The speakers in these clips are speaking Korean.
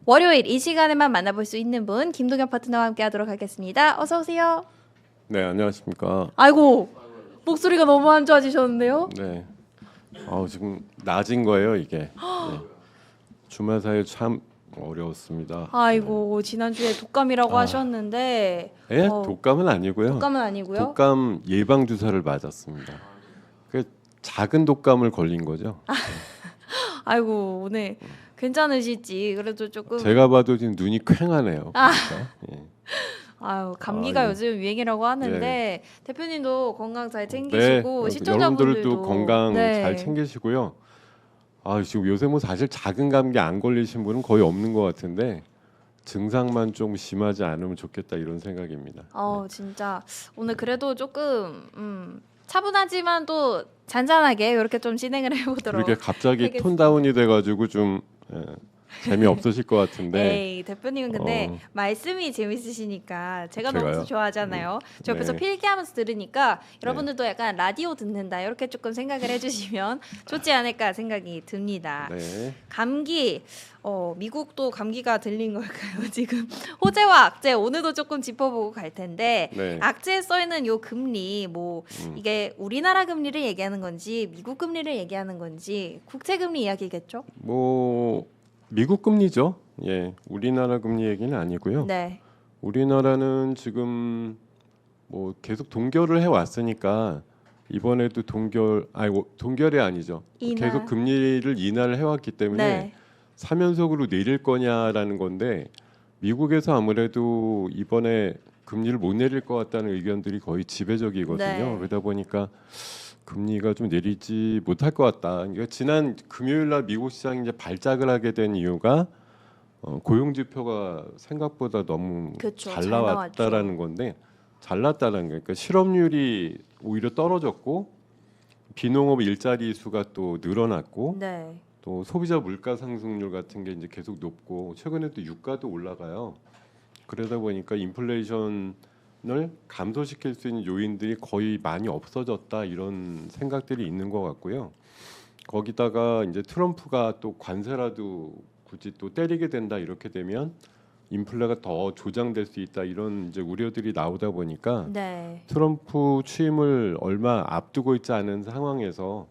월요일 이 시간에만 만나볼 수 있는 분 김동현 파트너와 함께하도록 하겠습니다. 어서 오세요. 네, 안녕하십니까. 아이고 목소리가 너무 안 좋아지셨는데요. 네, 지금 낮인 거예요 이게. 네. 주말 사이 참 어려웠습니다. 아이고 지난주에 독감이라고 하셨는데 예, 독감은 아니고요. 독감은 아니고요. 독감 예방 주사를 맞았습니다. 그 작은 독감을 걸린 거죠. 아이고 오늘 괜찮으실지 그래도 조금 제가 봐도 지금 눈이 퀭하네요. 그러니까. 예. 아유 감기가 예. 요즘 유행이라고 하는데 대표님도 건강 잘 네, 챙기시고 시청자분들도 여러분들도 건강 네. 잘 챙기시고요. 지금 요새 뭐 사실 작은 감기 안 걸리신 분은 거의 없는 것 같은데 증상만 좀 심하지 않으면 좋겠다 이런 생각입니다. 진짜 오늘 그래도 조금 차분하지만 또 잔잔하게 이렇게 좀 진행을 해보도록. 그렇게 갑자기 알겠습니다. 톤 다운이 돼가지고 좀 재미 없으실 것 같은데. 에이 대표님은 근데 어. 말씀이 재밌으시니까 제가 제가요? 너무 좋아하잖아요. 저 옆에서 네. 필기하면서 들으니까 여러분들도 약간 라디오 듣는다 이렇게 조금 생각을 해주시면 좋지 않을까 생각이 듭니다. 네. 감기 미국도 감기가 들린 걸까요? 지금 호재와 악재 오늘도 조금 짚어보고 갈 텐데 네. 악재에 써 있는 요 금리 뭐 이게 우리나라 금리를 얘기하는 건지 미국 금리를 얘기하는 건지 국채 금리 이야기겠죠? 뭐 미국 금리죠. 예, 우리나라 금리 얘기는 아니고요. 네. 우리나라는 지금 뭐 계속 동결을 해 왔으니까 이번에도 동결이 아니죠. 인하. 계속 금리를 인하를 해왔기 때문에 네. 3연속으로 내릴 거냐라는 건데 미국에서 아무래도 이번에 금리를 못 내릴 것 같다는 의견들이 거의 지배적이거든요. 네. 그러다 보니까 금리가 좀 내리지 못할 것 같다. 그러니까 지난 금요일 날 미국 시장이 이제 발작을 하게 된 이유가 고용 지표가 생각보다 너무 그쵸, 잘 잘 나왔다라는 건데 잘 났다는 거예요. 그러니까 실업률이 오히려 떨어졌고 비농업 일자리 수가 또 늘어났고 네. 또 소비자 물가 상승률 같은 게 이제 계속 높고 최근에 또 유가도 올라가요. 그러다 보니까 인플레이션을 감소시킬 수 있는 요인들이 거의 많이 없어졌다 이런 생각들이 있는 것 같고요. 거기다가 이제 트럼프가 또 관세라도 굳이 또 때리게 된다 이렇게 되면 인플레가 더 조장될 수 있다 이런 이제 우려들이 나오다 보니까 네. 트럼프 취임을 얼마 앞두고 있지 않은 상황에서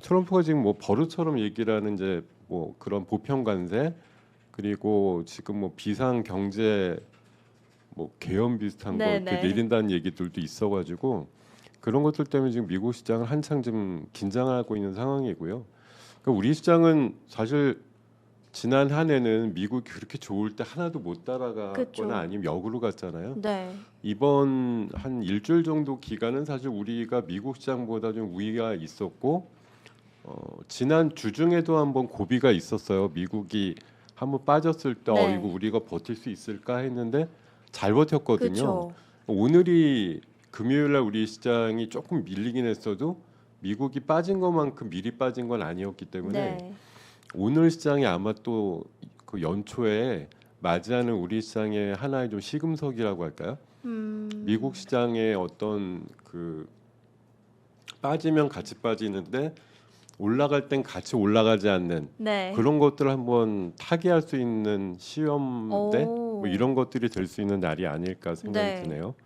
트럼프가 지금 뭐 버릇처럼 얘기를 하는 이제 뭐 그런 보편 관세 그리고 지금 뭐 비상 경제 뭐 개헌 비슷한 거 이렇게 네네. 내린다는 얘기들도 있어가지고 그런 것들 때문에 지금 미국 시장을 한창 좀 긴장하고 있는 상황이고요. 그러니까 우리 시장은 사실 지난 한 해는 미국이 그렇게 좋을 때 하나도 못 그쵸. 따라가거나 아니면 역으로 갔잖아요. 네. 이번 한 일주일 정도 기간은 사실 우리가 미국 시장보다 좀 우위가 있었고 지난 주중에도 한번 고비가 있었어요. 미국이 한번 빠졌을 때 네. 이거 우리가 버틸 수 있을까 했는데 잘 버텼거든요. 그렇죠. 오늘이 금요일 날 우리 시장이 조금 밀리긴 했어도 미국이 빠진 것만큼 미리 빠진 건 아니었기 때문에 네. 오늘 시장이 아마 또 그 연초에 맞이하는 우리 시장의 하나의 좀 시금석이라고 할까요? 미국 시장의 어떤 그 빠지면 같이 빠지는데 올라갈 땐 같이 올라가지 않는 네. 그런 것들을 한번 타개할 수 있는 시험대 오. 뭐 이런 것들이 될 수 있는 날이 아닐까 생각이 네. 드네요.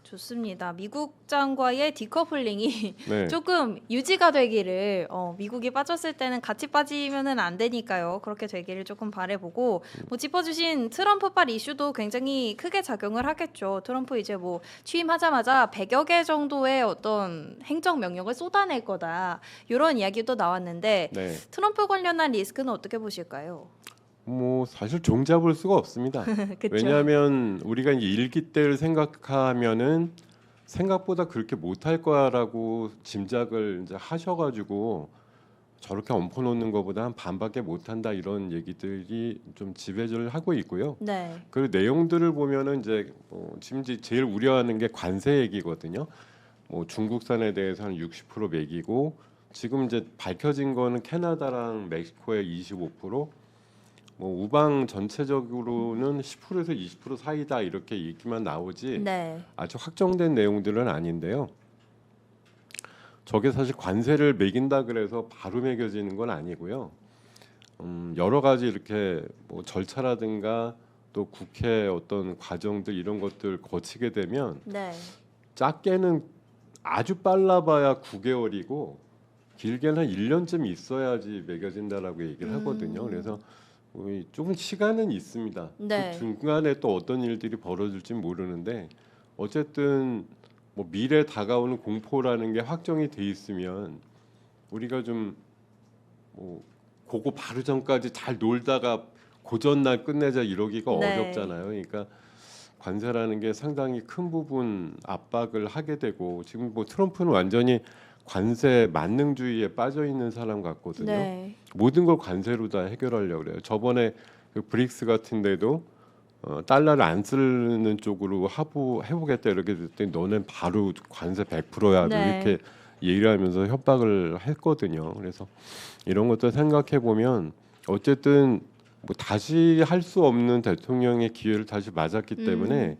좋습니다. 미국장과의 디커플링이 네. 조금 유지가 되기를 미국이 빠졌을 때는 같이 빠지면은 안 되니까요. 그렇게 되기를 조금 바라보고 뭐 짚어주신 트럼프발 이슈도 굉장히 크게 작용을 하겠죠. 트럼프 이제 뭐 취임하자마자 100여 개 정도의 어떤 행정 명령을 쏟아낼 거다 이런 이야기도 나왔는데 네. 트럼프 관련한 리스크는 어떻게 보실까요? 뭐 사실 종잡을 수가 없습니다. 그쵸? 왜냐하면 우리가 이제 일기 때를 생각하면은 생각보다 그렇게 못할 거야라고 짐작을 이제 하셔가지고 저렇게 엎어놓는 것보다 한 반밖에 못한다 이런 얘기들이 좀 지배를 하고 있고요. 네. 그 내용들을 보면은 이제 지금 이제 제일 우려하는 게 관세 얘기거든요. 뭐 중국산에 대해서 한 60% 매기고 지금 이제 밝혀진 거는 캐나다랑 멕시코의 25%, 뭐 우방 전체적으로는 10%에서 20% 사이다 이렇게 얘기만 나오지 네. 아주 확정된 내용들은 아닌데요. 저게 사실 관세를 매긴다 그래서 바로 매겨지는 건 아니고요. 여러 가지 이렇게 뭐 절차라든가 또 국회 어떤 과정들 이런 것들 거치게 되면 네. 작게는 아주 빨라봐야 9개월이고 길게는 한 1년쯤 있어야지 매겨진다라고 얘기를 하거든요. 그래서 조금 시간은 있습니다. 네. 그 중간에 또 어떤 일들이 벌어질지 모르는데 어쨌든 뭐 미래 다가오는 공포라는 게 확정이 돼 있으면 우리가 좀뭐 그거 바로 전까지 잘 놀다가 고전날 끝내자 이러기가 네. 어렵잖아요. 그러니까 관세라는 게 상당히 큰 부분 압박을 하게 되고 지금 뭐 트럼프는 완전히 관세 만능주의에 빠져 있는 사람 같거든요. 네. 모든 걸 관세로 다 해결하려고 그래요. 저번에 그 브릭스 같은 데도 달러를 안 쓰는 쪽으로 해보겠다 이렇게 됐더니 너는 바로 관세 100%야 네. 이렇게 얘기를 하면서 협박을 했거든요. 그래서 이런 것들 생각해 보면 어쨌든 뭐 다시 할 수 없는 대통령의 기회를 다시 맞았기 때문에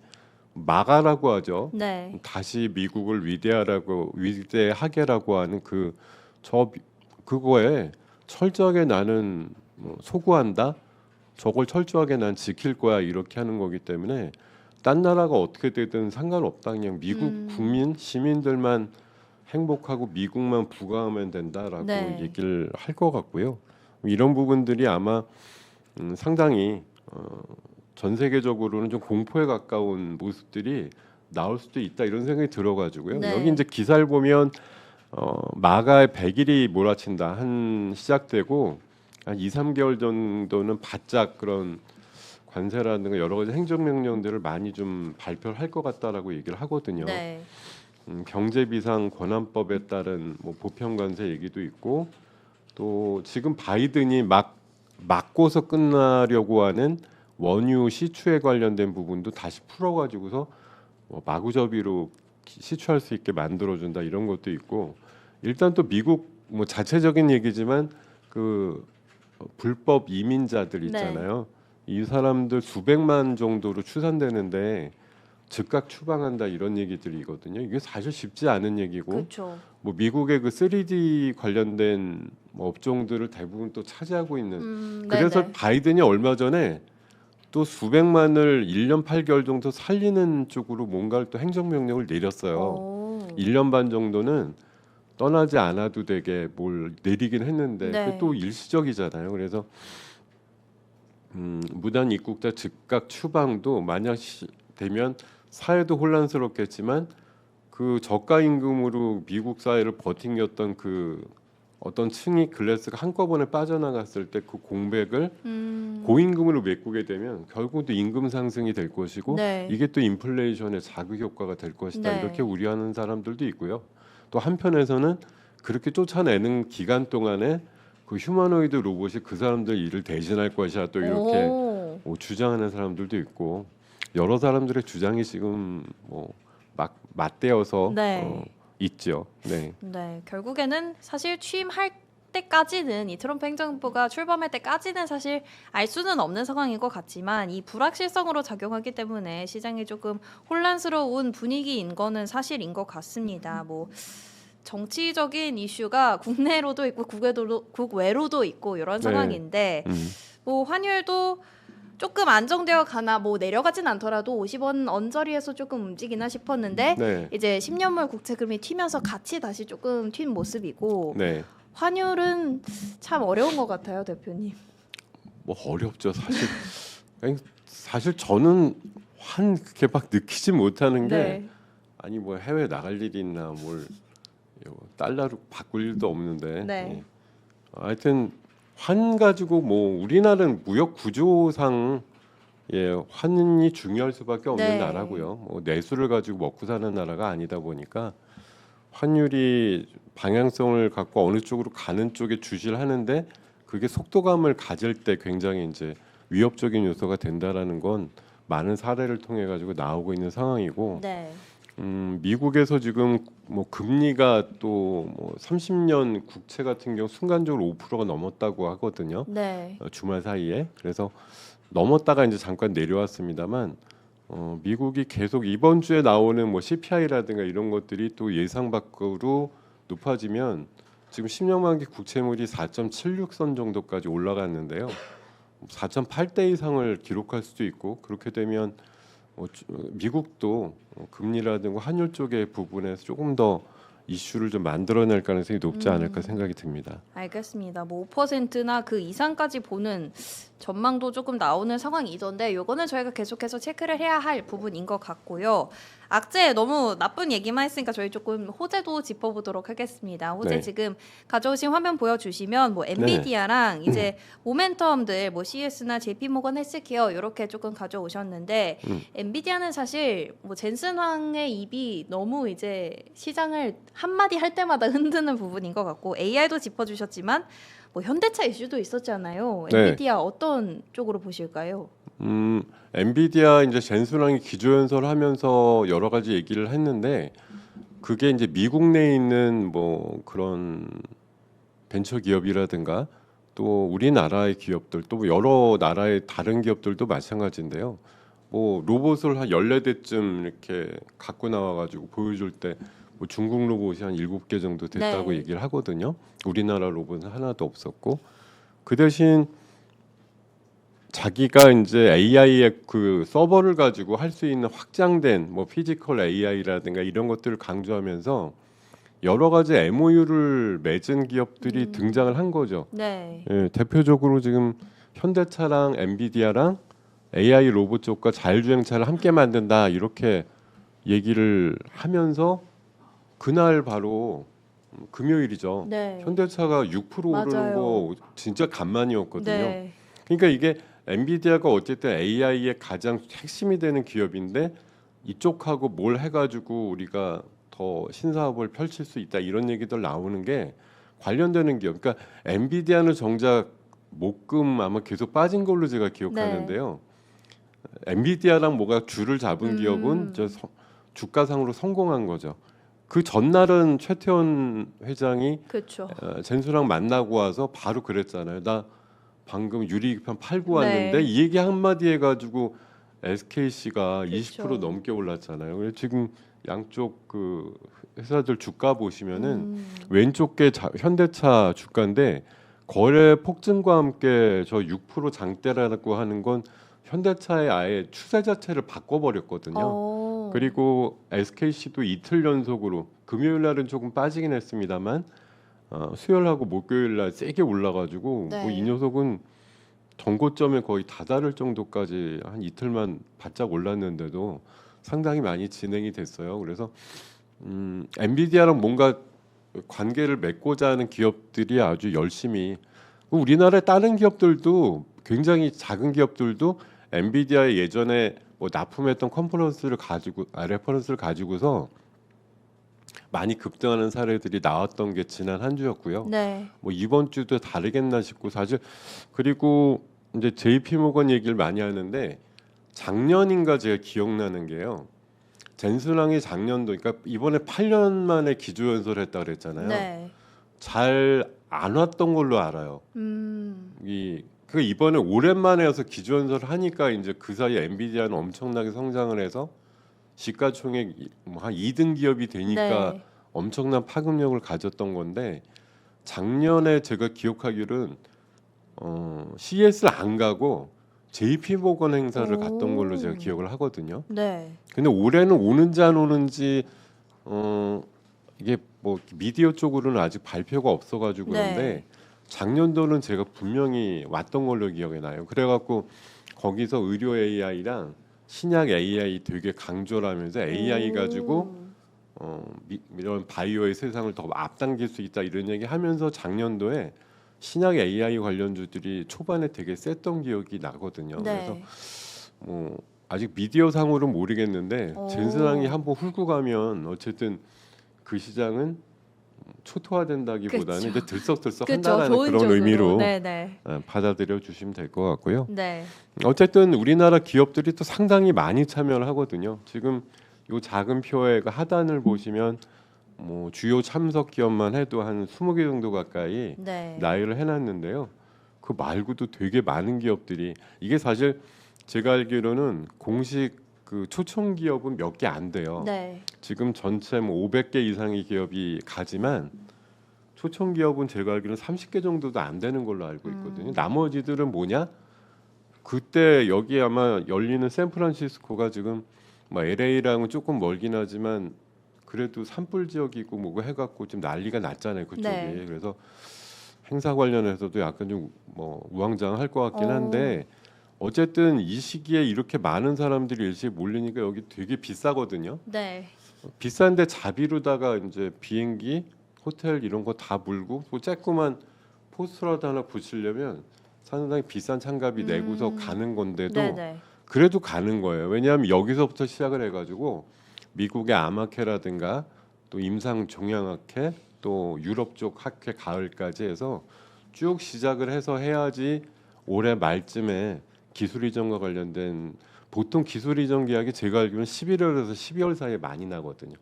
마가라고 하죠. 네. 다시 미국을 위대하게라고 하는 그거에 철저하게 나는 뭐 소구한다. 저걸 철저하게 난 지킬 거야 이렇게 하는 거기 때문에 딴 나라가 어떻게 되든 상관없다. 그냥 미국 국민 시민들만 행복하고 미국만 부강하면 된다라고 네. 얘기를 할 것 같고요. 이런 부분들이 아마 상당히 전 세계적으로는 좀 공포에 가까운 모습들이 나올 수도 있다 이런 생각이 들어가지고요. 네. 여기 이제 기사를 보면 마가의 100일이 몰아친다 한 시작되고 한 2, 3개월 정도는 바짝 그런 관세라든가 여러 가지 행정명령들을 많이 좀 발표를 할 것 같다라고 얘기를 하거든요. 네. 경제비상 권한법에 따른 뭐 보편관세 얘기도 있고 또 지금 바이든이 막고서 끝나려고 하는 원유 시추에 관련된 부분도 다시 풀어가지고서 마구잡이로 시추할 수 있게 만들어준다 이런 것도 있고 일단 또 미국 뭐 자체적인 얘기지만 그 불법 이민자들 있잖아요. 이 사람들 수백만 정도로 추산되는데 즉각 추방한다 이런 얘기들이거든요. 이게 사실 쉽지 않은 얘기고 그렇죠. 뭐 미국의 그 3D 관련된 뭐 업종들을 대부분 또 차지하고 있는 그래서 네네. 바이든이 얼마 전에 또 수백만을 1년 8개월 정도 살리는 쪽으로 뭔가를 또 행정명령을 내렸어요. 오. 1년 반 정도는 떠나지 않아도 되게 뭘 내리긴 했는데 네. 그게 또 일시적이잖아요. 그래서 무단 입국자 즉각 추방도 만약 되면 사회도 혼란스럽겠지만 그 저가 임금으로 미국 사회를 버팅겼던 그 어떤 층이 클래스가 한꺼번에 빠져나갔을 때 그 공백을 고임금으로 메꾸게 되면 결국도 임금 상승이 될 것이고 네. 이게 또 인플레이션의 자극 효과가 될 것이다 네. 이렇게 우려하는 사람들도 있고요. 또 한편에서는 그렇게 쫓아내는 기간 동안에 그 휴머노이드 로봇이 그 사람들 일을 대신할 것이야 또 이렇게 오. 주장하는 사람들도 있고 여러 사람들의 주장이 지금 뭐 막 맞대어서 네. 있죠. 네. 네. 결국에는 사실 취임할 때까지는 이 트럼프 행정부가 출범할 때까지는 사실 알 수는 없는 상황인 것 같지만 이 불확실성으로 작용하기 때문에 시장이 조금 혼란스러운 분위기인 거는 사실인 것 같습니다. 뭐 정치적인 이슈가 국내로도 있고 국외로도 있고 이런 네. 상황인데 뭐 환율도 조금 안정되어 가나 뭐 내려가진 않더라도 50원 언저리에서 조금 움직이나 싶었는데 네. 이제 10년물 국채금리 튀면서 같이 다시 조금 튄 모습이고 네. 환율은 참 어려운 것 같아요, 대표님. 뭐 어렵죠 사실. 아니, 사실 저는 그렇게 막 느끼지 못하는 게 네. 아니 뭐 해외 나갈 일이 있나 뭘 달러로 바꿀 일도 없는데. 네. 예. 하여튼 환 가지고 뭐 우리나라는 무역 구조상 환이 중요할 수밖에 없는 네. 나라고요. 뭐 내수를 가지고 먹고 사는 나라가 아니다 보니까 환율이 방향성을 갖고 어느 쪽으로 가는 쪽에 주시를 하는데 그게 속도감을 가질 때 굉장히 이제 위협적인 요소가 된다라는 건 많은 사례를 통해 가지고 나오고 있는 상황이고 네. 미국에서 지금 뭐 금리가 또 뭐 30년 국채 같은 경우 순간적으로 5%가 넘었다고 하거든요. 네. 주말 사이에. 그래서 넘었다가 이제 잠깐 내려왔습니다만 미국이 계속 이번 주에 나오는 뭐 CPI라든가 이런 것들이 또 예상 밖으로 높아지면 지금 10년 만기 국채물이 4.76선 정도까지 올라갔는데요. 4.8대 이상을 기록할 수도 있고 그렇게 되면 미국도 금리라든가 환율 쪽의 부분에서 조금 더 이슈를 좀 만들어낼 가능성이 높지 않을까 생각이 듭니다. 알겠습니다. 뭐 5%나 그 이상까지 보는 전망도 조금 나오는 상황이던데 요거는 저희가 계속해서 체크를 해야 할 부분인 것 같고요. 악재 너무 나쁜 얘기만 했으니까 저희 조금 호재도 짚어보도록 하겠습니다. 호재 네. 지금 가져오신 화면 보여주시면 뭐 엔비디아랑 이제 모멘텀들 뭐 CS나 JP모건 헬스케어 이렇게 조금 가져오셨는데 엔비디아는 사실 뭐 젠슨 황의 입이 너무 이제 시장을 한마디 할 때마다 흔드는 부분인 것 같고 AI도 짚어주셨지만 뭐 현대차 이슈도 있었잖아요. 네. 엔비디아 어떤 쪽으로 보실까요? 엔비디아 이제 젠슨왕이 기조연설 하면서 여러 가지 얘기를 했는데 그게 이제 미국 내에 있는 뭐 그런 벤처 기업이라든가 또 우리나라의 기업들 또 여러 나라의 다른 기업들도 마찬가지인데요. 뭐 로봇을 한 14대쯤 이렇게 갖고 나와 가지고 보여줄 때 뭐 중국 로봇이 한 7개 정도 됐다고 네. 얘기를 하거든요. 우리나라 로봇은 하나도 없었고 그 대신 자기가 이제 AI의 그 서버를 가지고 할 수 있는 확장된 뭐 피지컬 AI라든가 이런 것들을 강조하면서 여러 가지 MOU를 맺은 기업들이 등장을 한 거죠. 네. 예, 대표적으로 지금 현대차랑 엔비디아랑 AI 로봇 쪽과 자율주행차를 함께 만든다 이렇게 얘기를 하면서 그날 바로 금요일이죠. 네. 현대차가 6% 오르는 맞아요. 거 진짜 간만이었거든요. 네. 그러니까 이게 엔비디아가 어쨌든 AI의 가장 핵심이 되는 기업인데 이쪽하고 뭘 해가지고 우리가 더 신사업을 펼칠 수 있다 이런 얘기들 나오는 게 관련되는 기업. 그러니까 엔비디아는 정작 목금 아마 계속 빠진 걸로 제가 기억하는데요. 엔비디아랑 뭐가 줄을 잡은 기업은 주가상으로 성공한 거죠. 그 전날은 최태원 회장이 그렇죠. 젠수랑 만나고 와서 바로 그랬잖아요. 나 방금 유리기판 팔고 왔는데 네. 이 얘기 한마디 해가지고 SKC가 그쵸. 20% 넘게 올랐잖아요. 그래서 지금 양쪽 그 회사들 주가 보시면은 왼쪽 게 현대차 주가인데 거래 폭증과 함께 저 6% 장대라고 하는 건 현대차의 아예 추세 자체를 바꿔버렸거든요. 그리고 SKC도 이틀 연속으로 금요일 날은 조금 빠지긴 했습니다만 수요일하고 목요일 날 세게 올라가지고 네. 뭐 이 녀석은 전고점에 거의 다다를 정도까지 한 이틀만 바짝 올랐는데도 상당히 많이 진행이 됐어요. 그래서 엔비디아랑 뭔가 관계를 맺고자 하는 기업들이 아주 열심히 우리나라의 다른 기업들도 굉장히 작은 기업들도 엔비디아의 예전에 뭐 납품했던 레퍼런스를 가지고서 많이 급등하는 사례들이 나왔던 게 지난 한 주였고요. 네. 뭐 이번 주도 다르겠나 싶고 사실 그리고 이제 JP모건 얘기를 많이 하는데 작년인가 제가 기억나는 게요. 젠슨왕이 작년도 그러니까 이번에 8년 만에 기조연설을 했다 그랬잖아요. 네. 잘 안 왔던 걸로 알아요. 그 이번에 오랜만에 와서 기조연설을 하니까 이제 그 사이에 엔비디아는 엄청나게 성장을 해서 시가총액 한 2등 기업이 되니까 네. 엄청난 파급력을 가졌던 건데 작년에 제가 기억하기로는 CS를 안 가고 JP모건 행사를 갔던 걸로 제가 기억을 하거든요. 네. 근데 올해는 오는지 안 오는지 이게 뭐 미디어 쪽으로는 아직 발표가 없어가지고 그런데 네. 작년도는 제가 분명히 왔던 걸로 기억이 나요. 그래갖고 거기서 의료 AI랑 신약 AI 되게 강조를 하면서 AI 가지고 이런 바이오의 세상을 더 앞당길 수 있다 이런 얘기 하면서 작년도에 신약 AI 관련주들이 초반에 되게 셌던 기억이 나거든요. 그래서 네. 뭐 아직 미디어 상으로는 모르겠는데 젠슨왕이 한번 훑고 가면 어쨌든 그 시장은 초토화된다기보다는 그쵸. 이제 들썩들썩 그렇죠. 한다라는 좋은 그런 쪽으로. 의미로 네네. 받아들여 주시면 될 것 같고요. 네. 어쨌든 우리나라 기업들이 또 상당히 많이 참여를 하거든요. 지금 이 작은 표의 그 하단을 보시면 뭐 주요 참석 기업만 해도 한 20개 정도 가까이 네. 나열을 해놨는데요. 그 말고도 되게 많은 기업들이 이게 사실 제가 알기로는 공식 그 초청 기업은 몇 개 안 돼요. 네. 지금 전체 뭐 500개 이상의 기업이 가지만 초청 기업은 제가 알기로는 30개 정도도 안 되는 걸로 알고 있거든요. 나머지들은 뭐냐? 그때 여기 아마 열리는 샌프란시스코가 지금 뭐 LA랑은 조금 멀긴 하지만 그래도 산불 지역이고 뭐고 해갖고 지금 난리가 났잖아요 그쪽이. 네. 그래서 행사 관련해서도 약간 좀 뭐 우왕좌왕할 것 같긴 한데 어쨌든 이 시기에 이렇게 많은 사람들이 일시에 몰리니까 여기 되게 비싸거든요. 네. 비싼데 자비로다가 이제 비행기, 호텔 이런 거 다 물고 뭐 쬐끄만 포스터라도 하나 붙이려면 상당히 비싼 참가비 내고서 가는 건데도 네네. 그래도 가는 거예요. 왜냐하면 여기서부터 시작을 해가지고 미국의 아마케라든가 또 임상 종양학회 또 유럽 쪽 학회 가을까지 해서 쭉 시작을 해서 해야지 올해 말쯤에 기술 이전과 관련된 보통 기술 이전 계약이 제가 알기로는 11월에서 12월 사이에 많이 나거든요.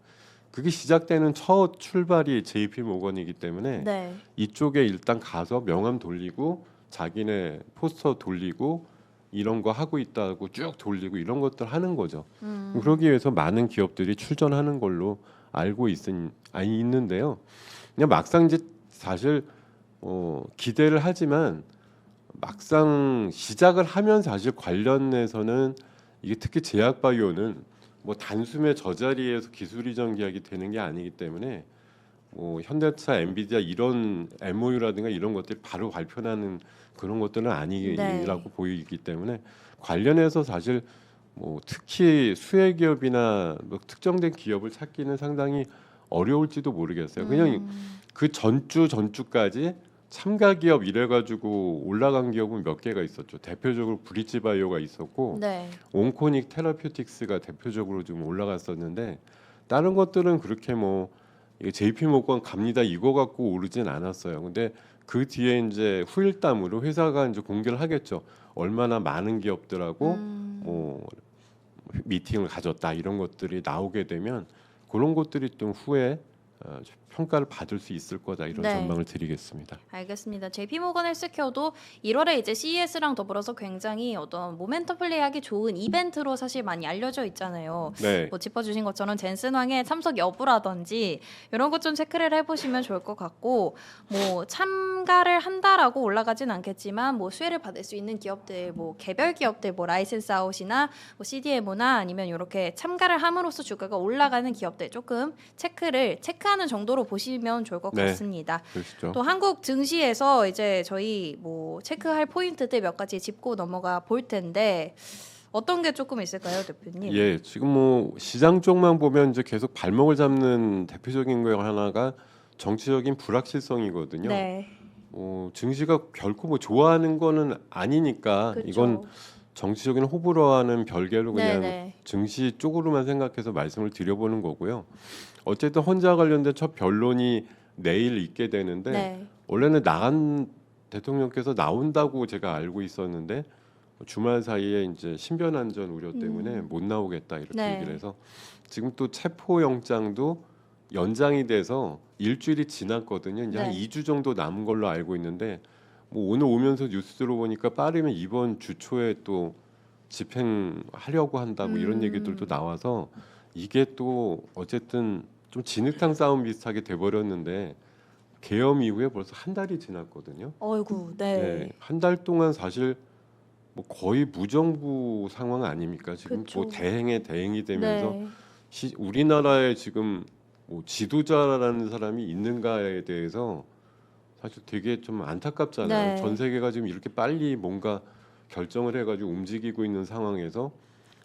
그게 시작되는 첫 출발이 JP 모건이기 때문에 네. 이쪽에 일단 가서 명함 돌리고 자기네 포스터 돌리고 이런 거 하고 있다고 쭉 돌리고 이런 것들 하는 거죠. 그러기 위해서 많은 기업들이 출전하는 걸로 알고 있는데요. 그냥 막상 이제 사실 기대를 하지만 막상 시작을 하면 사실 관련해서는 이게 특히 제약바이오는 뭐 단숨에 저 자리에서 기술 이전 계약이 되는 게 아니기 때문에 뭐 현대차, 엔비디아 이런 MOU라든가 이런 것들이 바로 발표나는 그런 것들은 아니라고 네. 보이기 때문에 관련해서 사실 뭐 특히 수혜 기업이나 뭐 특정된 기업을 찾기는 상당히 어려울지도 모르겠어요. 그냥 그 전주까지 참가 기업 이래가지고 올라간 기업은 몇 개가 있었죠. 대표적으로 브릿지바이오가 있었고 네. 온코닉 테라퓨틱스가 대표적으로 좀 올라갔었는데 다른 것들은 그렇게 뭐 이게 JP 모건 갑니다 이거 갖고 오르진 않았어요. 근데 그 뒤에 이제 후일담으로 회사가 이제 공개를 하겠죠. 얼마나 많은 기업들하고 뭐 미팅을 가졌다 이런 것들이 나오게 되면 그런 것들이 좀 후에 평가를 받을 수 있을 거다 이런 네. 전망을 드리겠습니다. 알겠습니다. JP모건 헬스케어도 1월에 이제 CES랑 더불어서 굉장히 어떤 모멘텀 플레이하기 좋은 이벤트로 사실 많이 알려져 있잖아요. 네. 뭐 짚어주신 것처럼 젠슨왕의 참석 여부라든지 이런 것 좀 체크를 해보시면 좋을 것 같고 뭐 참가를 한다라고 올라가진 않겠지만 뭐 수혜를 받을 수 있는 기업들 뭐 개별 기업들 뭐 라이센스 아웃이나 뭐 CDMO나 아니면 이렇게 참가를 함으로써 주가가 올라가는 기업들 조금 체크하는 정도로 보시면 좋을 것 네. 같습니다. 그러시죠. 또 한국 증시에서 이제 저희 뭐 체크할 포인트들 몇 가지 짚고 넘어가 볼 텐데 어떤 게 조금 있을까요, 대표님? 예, 지금 뭐 시장 쪽만 보면 이제 계속 발목을 잡는 대표적인 거 하나가 정치적인 불확실성이거든요. 네, 증시가 결코 뭐 좋아하는 거는 아니니까 그렇죠. 이건 정치적인 호불호와는 별개로 그냥 네네. 증시 쪽으로만 생각해서 말씀을 드려보는 거고요. 어쨌든 혼자 관련된 첫 변론이 내일 있게 되는데 네. 원래는 나간 대통령께서 나온다고 제가 알고 있었는데 주말 사이에 이제 신변 안전 우려 때문에 못 나오겠다 이렇게 네. 얘기를 해서 지금 또 체포 영장도 연장이 돼서 일주일이 지났거든요. 이제 한 네. 2주 정도 남은 걸로 알고 있는데 뭐 오늘 오면서 뉴스 들어보니까 빠르면 이번 주 초에 또 집행하려고 한다고 이런 얘기들도 나와서 이게 또 어쨌든 좀 진흙탕 싸움 비슷하게 돼버렸는데 계엄 이후에 벌써 한 달이 지났거든요. 어이구, 네, 네. 한 달 동안 사실 뭐 거의 무정부 상황 아닙니까? 지금 그쵸. 뭐 대행에 대행이 되면서 네. 우리나라에 지금 뭐 지도자라는 사람이 있는가에 대해서 사실 되게 좀 안타깝잖아요. 네. 전 세계가 지금 이렇게 빨리 뭔가 결정을 해가지고 움직이고 있는 상황에서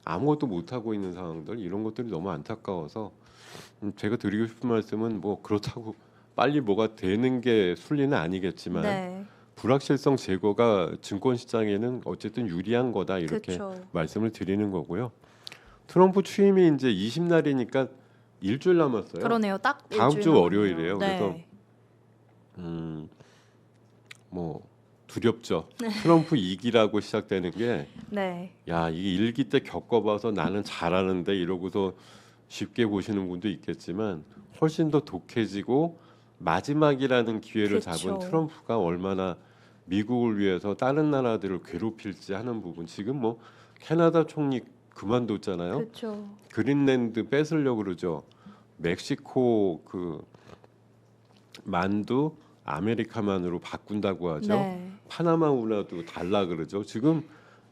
아무것도 못 하고 있는 상황들 이런 것들이 너무 안타까워서 제가 드리고 싶은 말씀은 뭐 그렇다고 빨리 뭐가 되는 게 순리는 아니겠지만 네. 불확실성 제거가 증권 시장에는 어쨌든 유리한 거다 이렇게 그쵸. 말씀을 드리는 거고요. 트럼프 취임이 이제 20날이니까 일주일 남았어요. 그러네요. 딱 다음 일주일 주 남았네요. 월요일이에요. 네. 그래서 뭐 두렵죠. 트럼프 2기라고 시작되는 게 네. 야, 이게 1기 때 겪어봐서 나는 잘하는데 이러고서 쉽게 보시는 분도 있겠지만 훨씬 더 독해지고 마지막이라는 기회를 그쵸. 잡은 트럼프가 얼마나 미국을 위해서 다른 나라들을 괴롭힐지 하는 부분 지금 뭐 캐나다 총리 그만뒀잖아요. 그렇죠. 그린랜드 뺏으려고 그러죠. 멕시코 그 만두 아메리카만으로 바꾼다고 하죠. 네. 파나마 운하도 달라 그러죠. 지금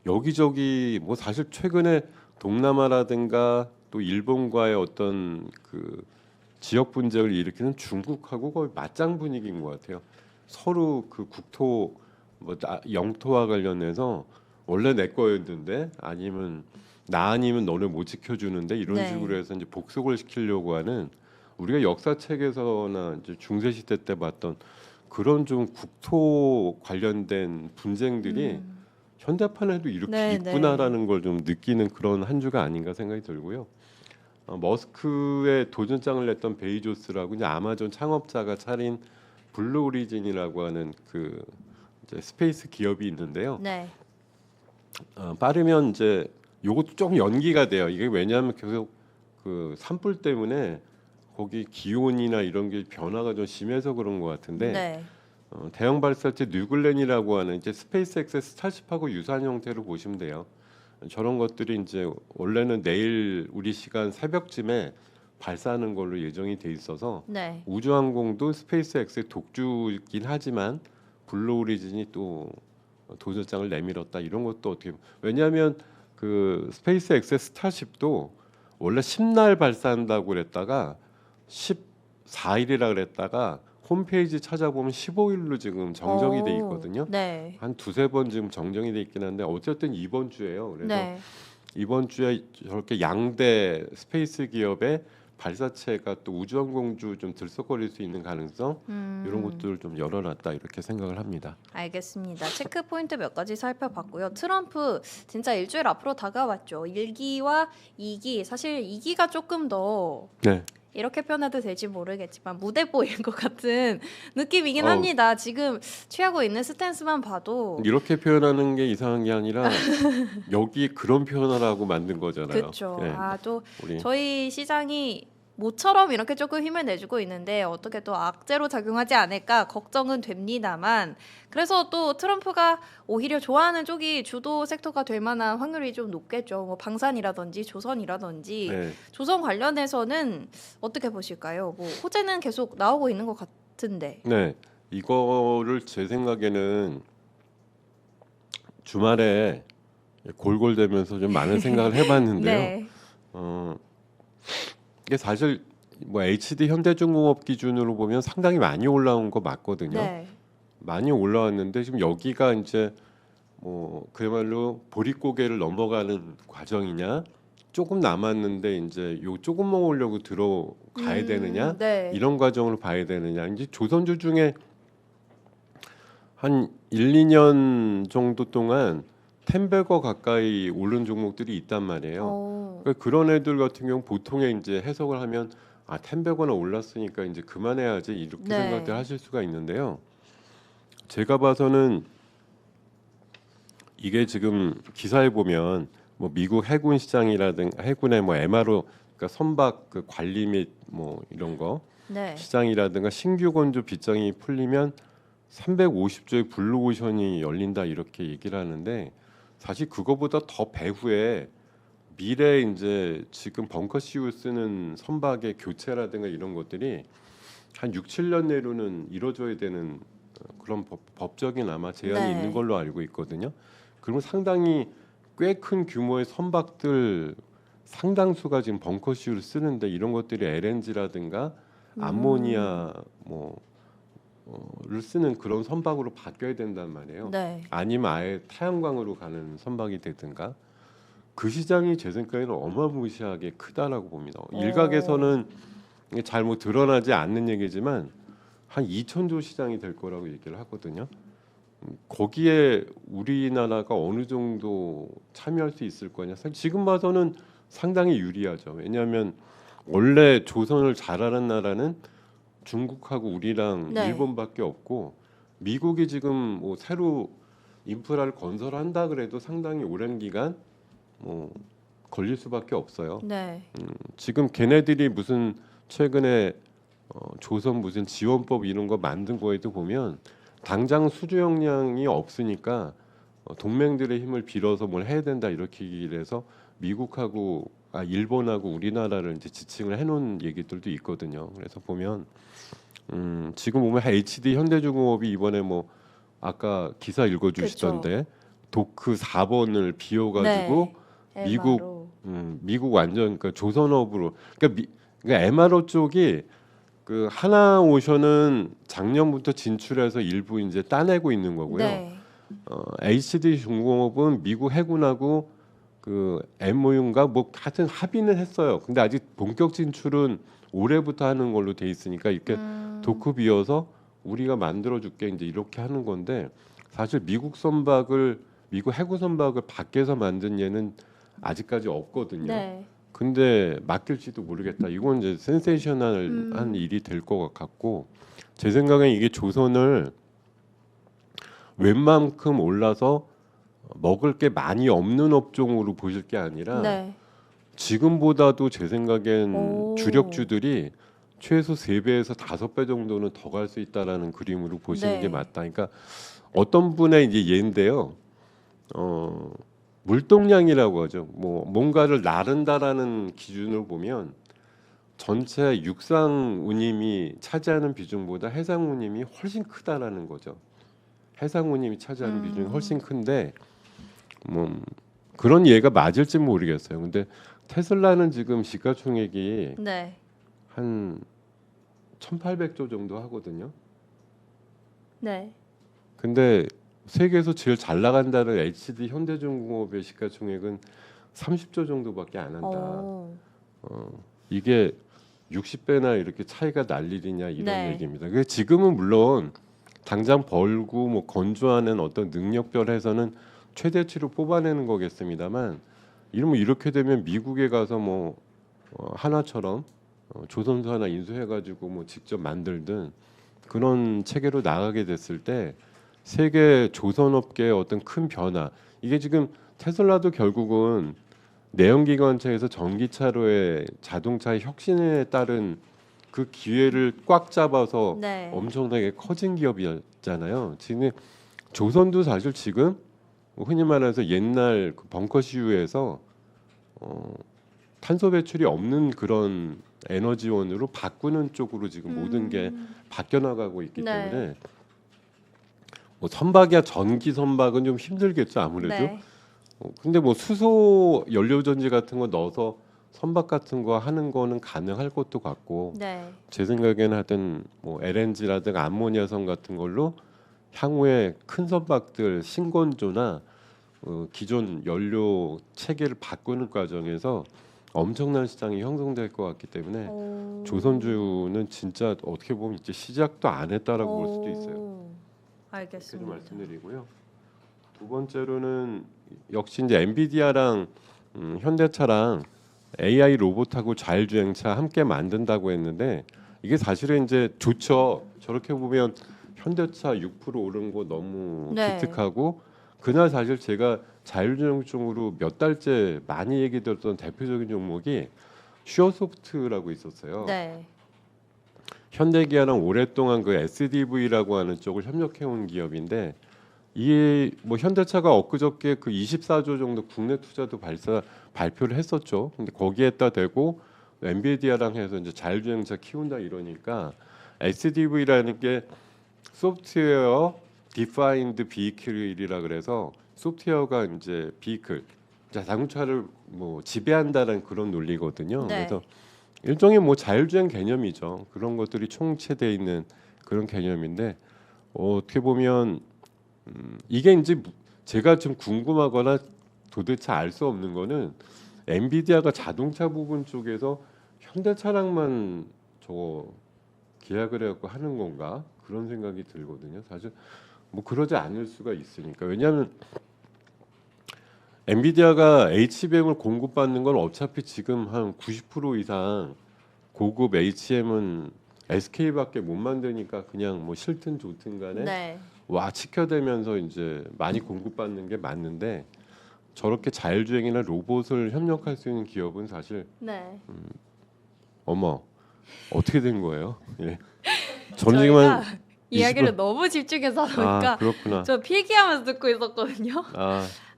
여기저기 뭐 사실 최근에 동남아라든가 또 일본과의 어떤 그 지역 분쟁을 일으키는 중국하고 거의 맞짱 분위기인 것 같아요. 서로 그 국토 영토와 관련해서 원래 내 거였는데 아니면 나 아니면 너를 못 지켜주는데 이런 네. 식으로 해서 이제 복속을 시키려고 하는 우리가 역사책에서나 이제 중세 시대 때 봤던 그런 좀 국토 관련된 분쟁들이 현대판에도 이렇게 네, 있구나라는 걸 좀 느끼는 그런 한 주가 아닌가 생각이 들고요. 머스크의 도전장을 냈던 베이조스라고 이제 아마존 창업자가 차린 블루 오리진이라고 하는 그 이제 스페이스 기업이 있는데요. 네. 빠르면 이제 요것도 좀 연기가 돼요. 이게 왜냐하면 계속 그 산불 때문에 거기 기온이나 이런 게 변화가 좀 심해서 그런 것 같은데 네. 대형 발사체 뉴글렌이라고 하는 이제 스페이스X의 스타쉽하고 유사한 형태로 보시면 돼요. 저런 것들이 이제 원래는 내일 우리 시간 새벽쯤에 발사하는 걸로 예정이 돼 있어서 네. 우주항공도 스페이스X의 독주이긴 하지만 블루 오리진이 또 도전장을 내밀었다 이런 것도 어떻게 왜냐하면 그 스페이스X의 스타쉽도 원래 10날 발사한다고 그랬다가 14일이라 그랬다가 홈페이지 찾아보면 15일로 지금 정정이 돼 있거든요. 네. 한 두세 번 지금 정정이 돼 있긴 한데 어쨌든 이번 주에요. 그래서 네. 이번 주에 저렇게 양대 스페이스 기업의 발사체가 또 우주항공주 좀 들썩거릴 수 있는 가능성 이런 것들을 좀 열어놨다 이렇게 생각을 합니다. 알겠습니다. 체크 포인트 몇 가지 살펴봤고요. 트럼프 진짜 일주일 앞으로 다가왔죠. 1기와 2기 사실 2기가 조금 더 네. 이렇게 표현해도 될지 모르겠지만 무대뽀인 것 같은 느낌이긴 어우. 합니다. 지금 취하고 있는 스탠스만 봐도 이렇게 표현하는 게 이상한 게 아니라 여기 그런 표현을 하고 만든 거잖아요. 그렇죠. 네. 또 우리 저희 시장이 모처럼 이렇게 조금 힘을 내주고 있는데 어떻게 또 악재로 작용하지 않을까 걱정은 됩니다만 그래서 또 트럼프가 오히려 좋아하는 쪽이 주도 섹터가 될 만한 확률이 좀 높겠죠. 뭐 방산이라든지 조선이라든지 네. 조선 관련해서는 어떻게 보실까요? 뭐 호재는 계속 나오고 있는 것 같은데. 네. 이거를 제 생각에는 주말에 골골대면서 좀 많은 생각을 해봤는데요. 네. 이게 사실 뭐 HD 현대중공업 기준으로 보면 상당히 많이 올라온 거 맞거든요. 네. 많이 올라왔는데 지금 여기가 이제 뭐 그야말로 보릿고개를 넘어가는 과정이냐, 조금 남았는데 이제 요 조금 먹으려고 들어가야 되느냐 네. 이런 과정을 봐야 되느냐. 이제 조선주 중에 한 1, 2년 정도 동안 10배거 가까이 오른 종목들이 있단 말이에요. 그러니까 그런 애들 같은 경우 보통에 이제 해석을 하면 10배거나 올랐으니까 이제 그만해야지 이렇게 네. 생각들 하실 수가 있는데요. 제가 봐서는 이게 지금 기사에 보면 뭐 미국 해군 시장이라든가 해군의 뭐 MRO 그러니까 선박 그 관리 및 뭐 이런 거 네. 시장이라든가 신규 건조 빗장이 풀리면 350조의 블루오션이 열린다 이렇게 얘기를 하는데 사실 그거보다 더 배후에 미래 이제 지금 벙커CU 쓰는 선박의 교체라든가 이런 것들이 한 6, 7년 내로는 이루어져야 되는 그런 법적인 아마 제한이 네. 있는 걸로 알고 있거든요. 그러면 상당히 꽤 큰 규모의 선박들 상당수가 지금 벙커CU를 쓰는데 이런 것들이 LNG라든가 암모니아 를 쓰는 그런 선박으로 바뀌어야 된단 말이에요. 네. 아니면 아예 태양광으로 가는 선박이 되든가 그 시장이 제 생각에는 어마무시하게 크다라고 봅니다. 일각에서는 이게 잘못 드러나지 않는 얘기지만 한 2,000조 시장이 될 거라고 얘기를 하거든요. 거기에 우리나라가 어느 정도 참여할 수 있을 거냐? 사실 지금 봐서는 상당히 유리하죠. 왜냐하면 원래 조선을 잘하는 나라는 중국하고 우리랑 네. 일본밖에 없고 미국이 지금 뭐 새로 인프라를 건설한다 그래도 상당히 오랜 기간 뭐 걸릴 수밖에 없어요. 네. 지금 걔네들이 무슨 최근에 조선 무슨 지원법 이런 거 만든 거에도 보면 당장 수주 역량이 없으니까 동맹들의 힘을 빌어서 뭘 해야 된다 이렇게 얘기를 해서 미국하고 일본하고 우리나라를 이제 지칭을 해놓은 얘기들도 있거든요. 그래서 보면 지금 보면 HD 현대중공업이 이번에 뭐 아까 기사 읽어주시던데 도크 4번을 비워가지고 네. 미국 MRO. 미국 완전 그러니까 조선업으로 그러니까 MRO 쪽이 그 하나오션은 작년부터 진출해서 일부 이제 따내고 있는 거고요. 네. HD 중공업은 미국 해군하고 그 MOU인가 뭐 하여튼 합의는 했어요. 근데 아직 본격 진출은 올해부터 하는 걸로 돼 있으니까 이렇게 도크 비워서 우리가 만들어줄게 이제 이렇게 하는 건데 사실 미국 해군 선박을 밖에서 만든 예는 아직까지 없거든요. 네. 근데 맡길지도 모르겠다. 이건 이제 센세이셔널한 일이 될 것 같고 제 생각엔 이게 조선을 웬만큼 올라서 먹을 게 많이 없는 업종으로 보실 게 아니라 네. 지금보다도 제 생각엔 오. 주력주들이 최소 3배에서 5배 정도는 더 갈 수 있다라는 그림으로 보시는 네. 게 맞다. 그러니까 어떤 분의 이제 예인데요. 물동량이라고 하죠. 뭐 뭔가를 나른다라는 기준으로 보면 전체 육상 운임이 차지하는 비중보다 해상 운임이 훨씬 크다라는 거죠. 해상 운임이 차지하는 비중이 훨씬 큰데 뭐 그런 예가 맞을지 모르겠어요. 근데 테슬라는 지금 시가총액이 네. 한 1,800조 정도 하거든요. 네. 근데 세계에서 제일 잘 나간다는 HD 현대중공업의 시가총액은 30조 정도밖에 안 한다. 오. 이게 60배나 이렇게 차이가 날 일이냐 이런 네. 얘기입니다. 그 지금은 물론 당장 벌고 뭐 건조하는 어떤 능력별에서는 최대치로 뽑아내는 거겠습니다만 이러면 이렇게 되면 미국에 가서 뭐 하나처럼 조선소 하나 인수해가지고 뭐 직접 만들든 그런 체계로 나가게 됐을 때 세계 조선업계의 어떤 큰 변화 이게 지금 테슬라도 결국은 내연기관차에서 전기차로의 자동차의 혁신에 따른 그 기회를 꽉 잡아서 네. 엄청나게 커진 기업이었잖아요. 지금 조선도 사실 지금 흔히 말해서 옛날 그 벙커시유에서 탄소 배출이 없는 그런 에너지원으로 바꾸는 쪽으로 지금 모든 게 바뀌어 나가고 있기 네. 때문에 뭐 선박이야 전기 선박은 좀 힘들겠죠 아무래도. 네. 근데 뭐 수소 연료전지 같은 거 넣어서 선박 같은 거 하는 거는 가능할 것도 같고 네. 제 생각에는 하여튼 뭐 LNG라든가 암모니아선 같은 걸로 향후에 큰 선박들 신건조나 기존 연료 체계를 바꾸는 과정에서 엄청난 시장이 형성될 것 같기 때문에 오. 조선주는 진짜 어떻게 보면 이제 시작도 안 했다라고 볼 수도 있어요. 오. 이렇게 좀 알겠습니다. 말씀드리고요. 두 번째로는 역시 이제 엔비디아랑 현대차랑 AI 로봇하고 자율주행차 함께 만든다고 했는데 이게 사실은 이제 좋죠. 저렇게 보면 현대차 6% 오른 거 너무 네. 기특하고 그날 사실 제가 자율주행 쪽으로 몇 달째 많이 얘기 들었던 대표적인 종목이 슈어소프트라고 있었어요. 네. 현대기아랑 오랫동안 그 SDV라고 하는 쪽을 협력해온 기업인데 이게 뭐 현대차가 엊그저께 그 24조 정도 국내 투자도 발표를 했었죠. 근데 거기에다 대고 엔비디아랑 해서 이제 자율주행차 키운다 이러니까 SDV라는 게 소프트웨어 디파인드 비이클이라 그래서 소프트웨어가 이제 비이클 자동차를 뭐 지배한다는 그런 논리거든요. 네. 그래서 일종의 뭐 자율주행 개념이죠. 그런 것들이 총체되어 있는 그런 개념인데 어떻게 보면 이게 이제 제가 좀 궁금하거나 도대체 알 수 없는 거는 엔비디아가 자동차 부분 쪽에서 현대차랑만 저거 계약을 해갖고 하는 건가 그런 생각이 들거든요. 사실 뭐 그러지 않을 수가 있으니까 왜냐하면 엔비디아가 HBM을 공급받는 건 어차피 지금 한 90% 이상 고급 HM은 SK밖에 못 만드니까 그냥 뭐 싫든 좋든 간에 네. 와 치켜대면서 이제 많이 공급받는 게 맞는데 저렇게 자율주행이나 로봇을 협력할 수 있는 기업은 사실 네. 어머 어떻게 된 거예요? 예. 저는 지금 저희가 한 이야기를 너무 집중해서 하다 보니까 그렇구나. 저 필기하면서 듣고 있었거든요.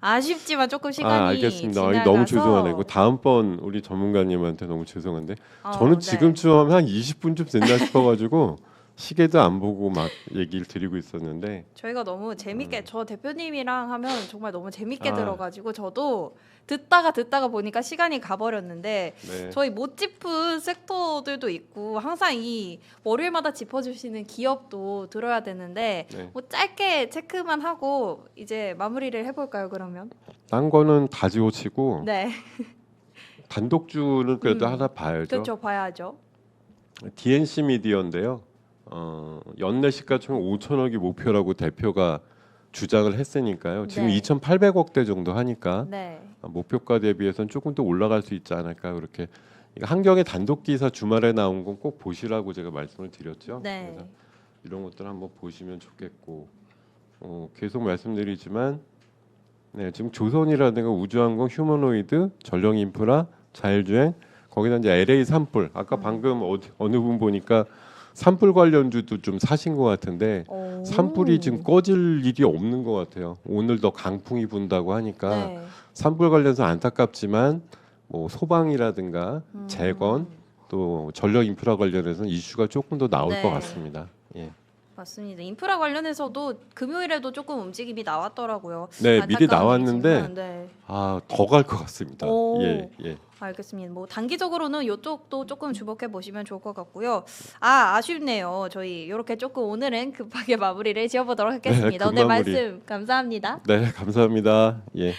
아쉽지만 조금 시간이 알겠습니다. 지나가서 너무 죄송하네요. 다음번 우리 전문가님한테 너무 죄송한데 저는 네. 지금쯤 하면 한 20분쯤 됐나 싶어가지고 시계도 안 보고 막 얘기를 드리고 있었는데 저희가 너무 재밌게 저 대표님이랑 하면 정말 너무 재밌게 아. 들어가지고 저도 듣다가 보니까 시간이 가버렸는데 네. 저희 못 짚은 섹터들도 있고 항상 이 월요일마다 짚어주시는 기업도 들어야 되는데 네. 뭐 짧게 체크만 하고 이제 마무리를 해볼까요 그러면? 딴 거는 다 지워치고 네, 단독주는 그래도 음. 하나 봐야죠. 그렇죠 봐야죠. DNC 미디어인데요. 연내 시가총 5천억이 목표라고 대표가 주장을 했으니까요. 지금 네. 2,800억대 정도 하니까 네, 목표가 대비해서는 조금 더 올라갈 수 있지 않을까 그렇게. 이거 한경의 단독 기사 주말에 나온 건 꼭 보시라고 제가 말씀을 드렸죠. 네, 그래서 이런 것들 한번 보시면 좋겠고 계속 말씀드리지만 네, 지금 조선이라든가 우주항공, 휴머노이드, 전력인프라, 자율주행 거기다 이제 LA 산불 아까 방금 어느 분 보니까 산불 관련주도 좀 사신 것 같은데 오. 산불이 지금 꺼질 일이 없는 것 같아요. 오늘 더 강풍이 분다고 하니까 네. 산불 관련해서 안타깝지만 뭐 소방이라든가 재건 또 전력 인프라 관련해서는 이슈가 조금 더 나올 네. 것 같습니다. 예. 맞습니다. 인프라 관련해서도 금요일에도 조금 움직임이 나왔더라고요. 네, 미리 안타까운 나왔는데 일이지만, 네. 더 갈 것 같습니다. 오. 예, 예. 알겠습니다. 뭐 단기적으로는 이쪽도 조금 주목해 보시면 좋을 것 같고요. 아쉽네요. 저희 이렇게 조금 오늘은 급하게 마무리를 지어보도록 하겠습니다. 네, 오늘 급마무리. 말씀 감사합니다. 네, 감사합니다. 예.